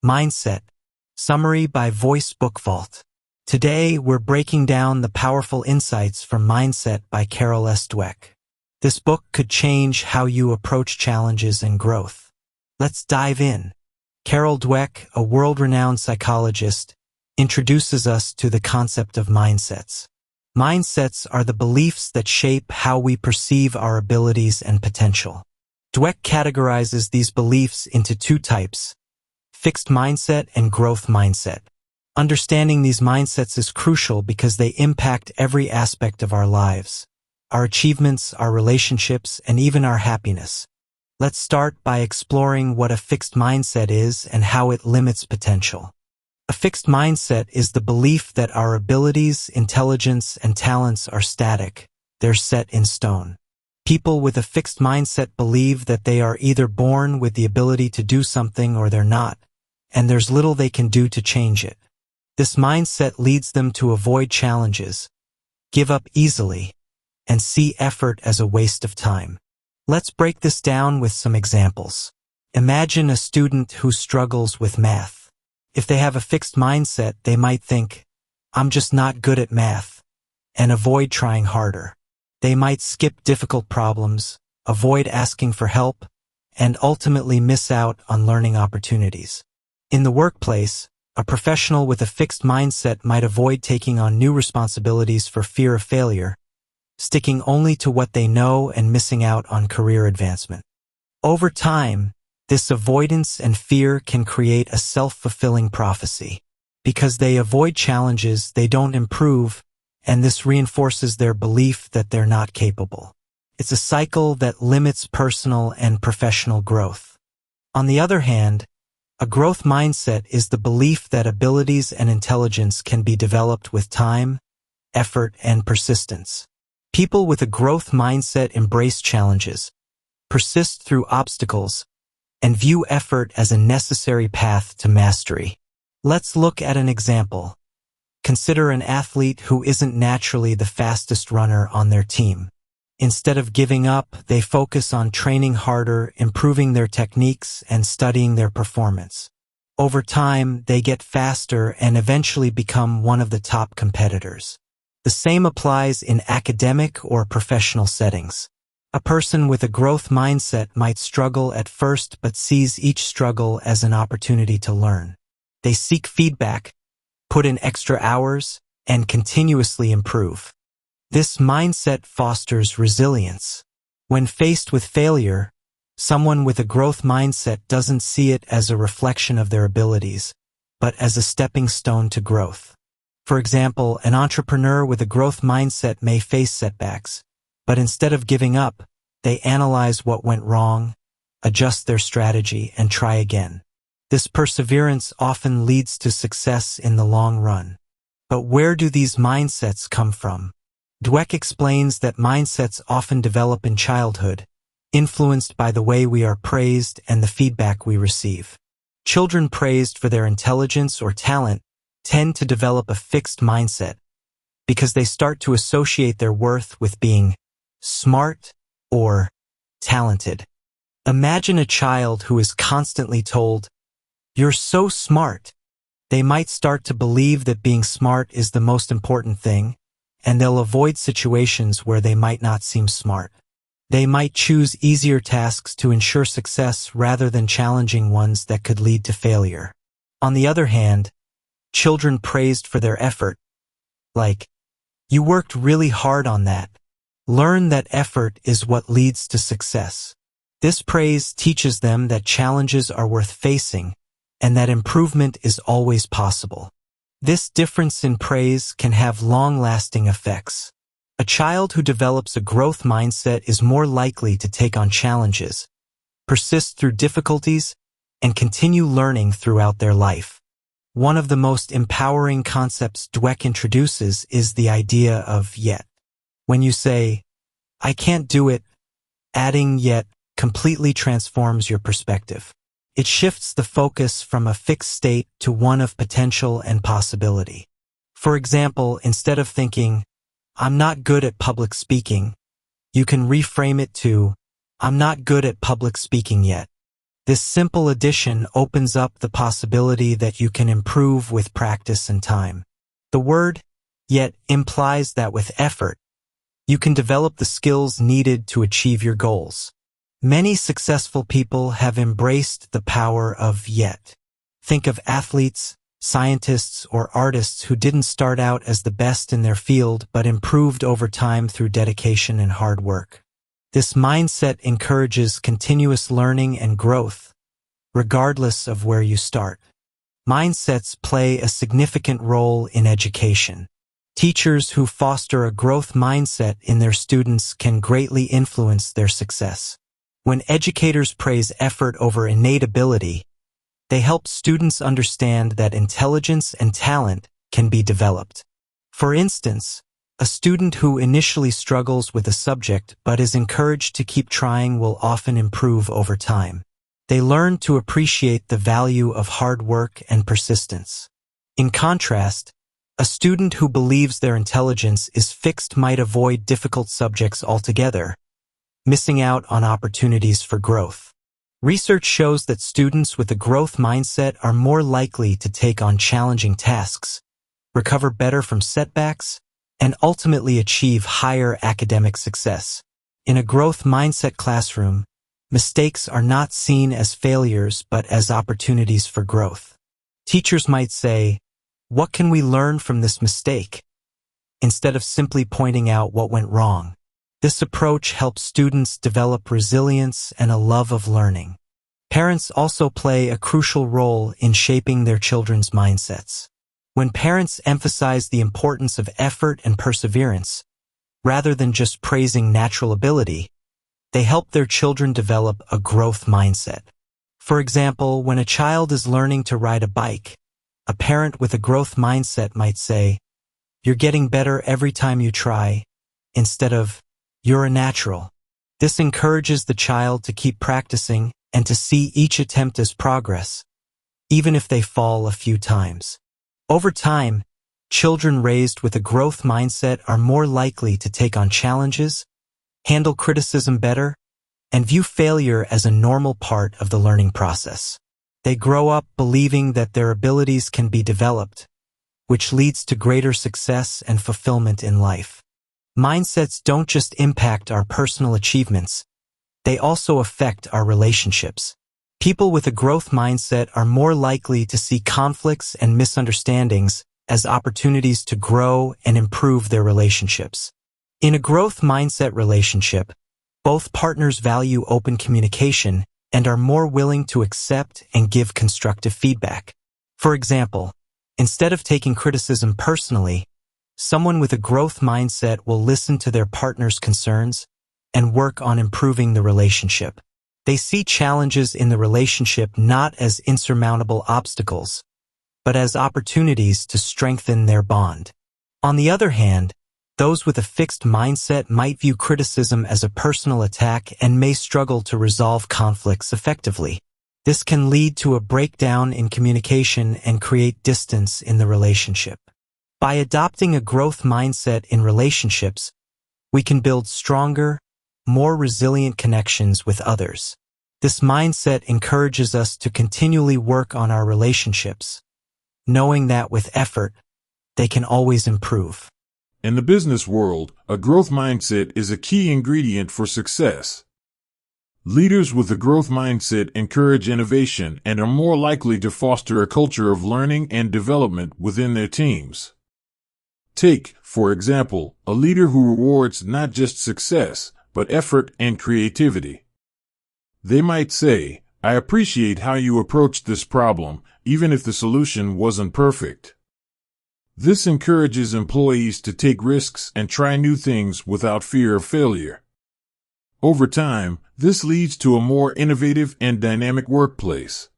Mindset. Summary by Voice Book Vault. Today, we're breaking down the powerful insights from Mindset by Carol Dweck. This book could change how you approach challenges and growth. Let's dive in. Carol Dweck, a world-renowned psychologist, introduces us to the concept of mindsets. Mindsets are the beliefs that shape how we perceive our abilities and potential. Dweck categorizes these beliefs into two types: fixed mindset and growth mindset. Understanding these mindsets is crucial because they impact every aspect of our lives, our achievements, our relationships, and even our happiness. Let's start by exploring what a fixed mindset is and how it limits potential. A fixed mindset is the belief that our abilities, intelligence, and talents are static. They're set in stone. People with a fixed mindset believe that they are either born with the ability to do something or they're not, and there's little they can do to change it. This mindset leads them to avoid challenges, give up easily, and see effort as a waste of time. Let's break this down with some examples. Imagine a student who struggles with math. If they have a fixed mindset, they might think, "I'm just not good at math," and avoid trying harder. They might skip difficult problems, avoid asking for help, and ultimately miss out on learning opportunities. In the workplace, a professional with a fixed mindset might avoid taking on new responsibilities for fear of failure, sticking only to what they know and missing out on career advancement. Over time, this avoidance and fear can create a self-fulfilling prophecy. Because they avoid challenges, they don't improve, and this reinforces their belief that they're not capable. It's a cycle that limits personal and professional growth. On the other hand, a growth mindset is the belief that abilities and intelligence can be developed with time, effort, and persistence. People with a growth mindset embrace challenges, persist through obstacles, and view effort as a necessary path to mastery. Let's look at an example. Consider an athlete who isn't naturally the fastest runner on their team. Instead of giving up, they focus on training harder, improving their techniques, and studying their performance. Over time, they get faster and eventually become one of the top competitors. The same applies in academic or professional settings. A person with a growth mindset might struggle at first but sees each struggle as an opportunity to learn. They seek feedback, put in extra hours, and continuously improve. This mindset fosters resilience. When faced with failure, someone with a growth mindset doesn't see it as a reflection of their abilities, but as a stepping stone to growth. For example, an entrepreneur with a growth mindset may face setbacks, but instead of giving up, they analyze what went wrong, adjust their strategy, and try again. This perseverance often leads to success in the long run. But where do these mindsets come from? Dweck explains that mindsets often develop in childhood, influenced by the way we are praised and the feedback we receive. Children praised for their intelligence or talent tend to develop a fixed mindset because they start to associate their worth with being smart or talented. Imagine a child who is constantly told, "You're so smart." They might start to believe that being smart is the most important thing, and they'll avoid situations where they might not seem smart. They might choose easier tasks to ensure success rather than challenging ones that could lead to failure. On the other hand, children praised for their effort, like, "You worked really hard on that," learn that effort is what leads to success. This praise teaches them that challenges are worth facing and that improvement is always possible. This difference in praise can have long-lasting effects. A child who develops a growth mindset is more likely to take on challenges, persist through difficulties, and continue learning throughout their life. One of the most empowering concepts Dweck introduces is the idea of yet. When you say, "I can't do it," adding yet completely transforms your perspective. It shifts the focus from a fixed state to one of potential and possibility. For example, instead of thinking, "I'm not good at public speaking," you can reframe it to, "I'm not good at public speaking yet." This simple addition opens up the possibility that you can improve with practice and time. The word, yet, implies that with effort, you can develop the skills needed to achieve your goals. Many successful people have embraced the power of yet. Think of athletes, scientists, or artists who didn't start out as the best in their field but improved over time through dedication and hard work. This mindset encourages continuous learning and growth, regardless of where you start. Mindsets play a significant role in education. Teachers who foster a growth mindset in their students can greatly influence their success. When educators praise effort over innate ability, they help students understand that intelligence and talent can be developed. For instance, a student who initially struggles with a subject but is encouraged to keep trying will often improve over time. They learn to appreciate the value of hard work and persistence. In contrast, a student who believes their intelligence is fixed might avoid difficult subjects altogether, missing out on opportunities for growth. Research shows that students with a growth mindset are more likely to take on challenging tasks, recover better from setbacks, and ultimately achieve higher academic success. In a growth mindset classroom, mistakes are not seen as failures but as opportunities for growth. Teachers might say, "What can we learn from this mistake?" instead of simply pointing out what went wrong. This approach helps students develop resilience and a love of learning. Parents also play a crucial role in shaping their children's mindsets. When parents emphasize the importance of effort and perseverance, rather than just praising natural ability, they help their children develop a growth mindset. For example, when a child is learning to ride a bike, a parent with a growth mindset might say, "You're getting better every time you try," instead of, "You're a natural." This encourages the child to keep practicing and to see each attempt as progress, even if they fall a few times. Over time, children raised with a growth mindset are more likely to take on challenges, handle criticism better, and view failure as a normal part of the learning process. They grow up believing that their abilities can be developed, which leads to greater success and fulfillment in life. Mindsets don't just impact our personal achievements, they also affect our relationships. People with a growth mindset are more likely to see conflicts and misunderstandings as opportunities to grow and improve their relationships. In a growth mindset relationship, both partners value open communication and are more willing to accept and give constructive feedback. For example, instead of taking criticism personally, someone with a growth mindset will listen to their partner's concerns and work on improving the relationship. They see challenges in the relationship not as insurmountable obstacles, but as opportunities to strengthen their bond. On the other hand, those with a fixed mindset might view criticism as a personal attack and may struggle to resolve conflicts effectively. This can lead to a breakdown in communication and create distance in the relationship. By adopting a growth mindset in relationships, we can build stronger, more resilient connections with others. This mindset encourages us to continually work on our relationships, knowing that with effort, they can always improve. In the business world, a growth mindset is a key ingredient for success. Leaders with a growth mindset encourage innovation and are more likely to foster a culture of learning and development within their teams. Take, for example, a leader who rewards not just success, but effort and creativity. They might say, "I appreciate how you approached this problem, even if the solution wasn't perfect." This encourages employees to take risks and try new things without fear of failure. Over time, this leads to a more innovative and dynamic workplace.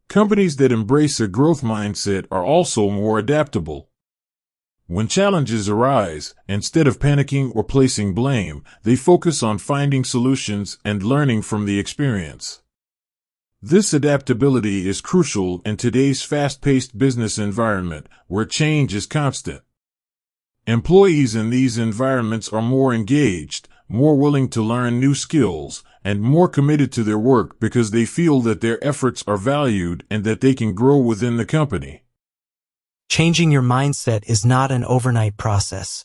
Companies that embrace a growth mindset are also more adaptable. When challenges arise, instead of panicking or placing blame, they focus on finding solutions and learning from the experience. This adaptability is crucial in today's fast-paced business environment, where change is constant. Employees in these environments are more engaged, more willing to learn new skills, and more committed to their work because they feel that their efforts are valued and that they can grow within the company. Changing your mindset is not an overnight process,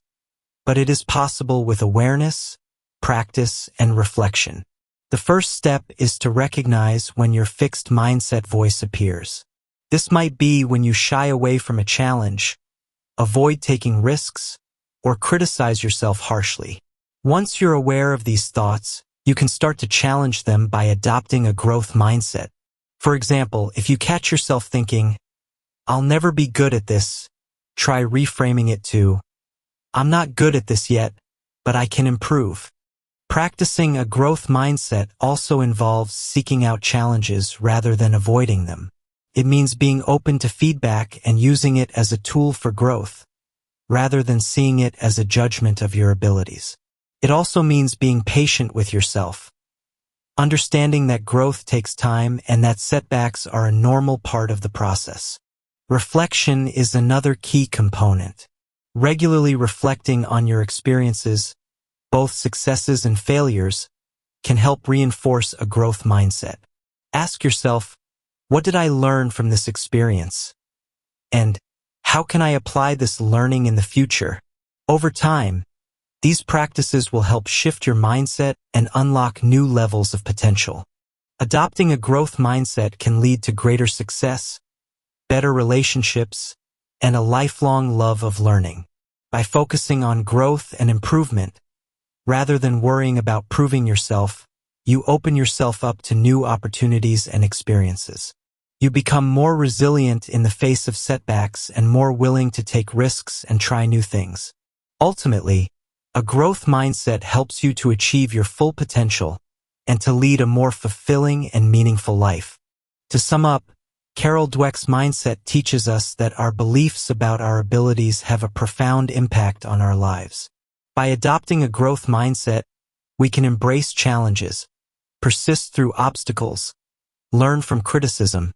but it is possible with awareness, practice, and reflection. The first step is to recognize when your fixed mindset voice appears. This might be when you shy away from a challenge, avoid taking risks, or criticize yourself harshly. Once you're aware of these thoughts, you can start to challenge them by adopting a growth mindset. For example, if you catch yourself thinking, "I'll never be good at this," try reframing it to, "I'm not good at this yet, but I can improve." Practicing a growth mindset also involves seeking out challenges rather than avoiding them. It means being open to feedback and using it as a tool for growth, rather than seeing it as a judgment of your abilities. It also means being patient with yourself, understanding that growth takes time and that setbacks are a normal part of the process. Reflection is another key component. Regularly reflecting on your experiences, both successes and failures, can help reinforce a growth mindset. Ask yourself, what did I learn from this experience? And how can I apply this learning in the future? Over time, these practices will help shift your mindset and unlock new levels of potential. Adopting a growth mindset can lead to greater success, better relationships, and a lifelong love of learning. By focusing on growth and improvement, rather than worrying about proving yourself, you open yourself up to new opportunities and experiences. You become more resilient in the face of setbacks and more willing to take risks and try new things. Ultimately, a growth mindset helps you to achieve your full potential and to lead a more fulfilling and meaningful life. To sum up, Carol Dweck's mindset teaches us that our beliefs about our abilities have a profound impact on our lives. By adopting a growth mindset, we can embrace challenges, persist through obstacles, learn from criticism,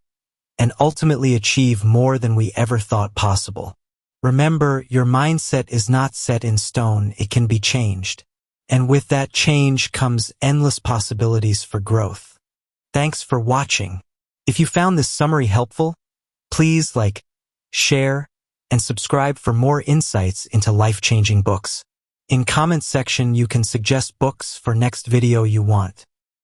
and ultimately achieve more than we ever thought possible. Remember, your mindset is not set in stone, it can be changed. And with that change comes endless possibilities for growth. Thanks for watching. If you found this summary helpful, please like, share, and subscribe for more insights into life-changing books. In comments section, you can suggest books for next video you want.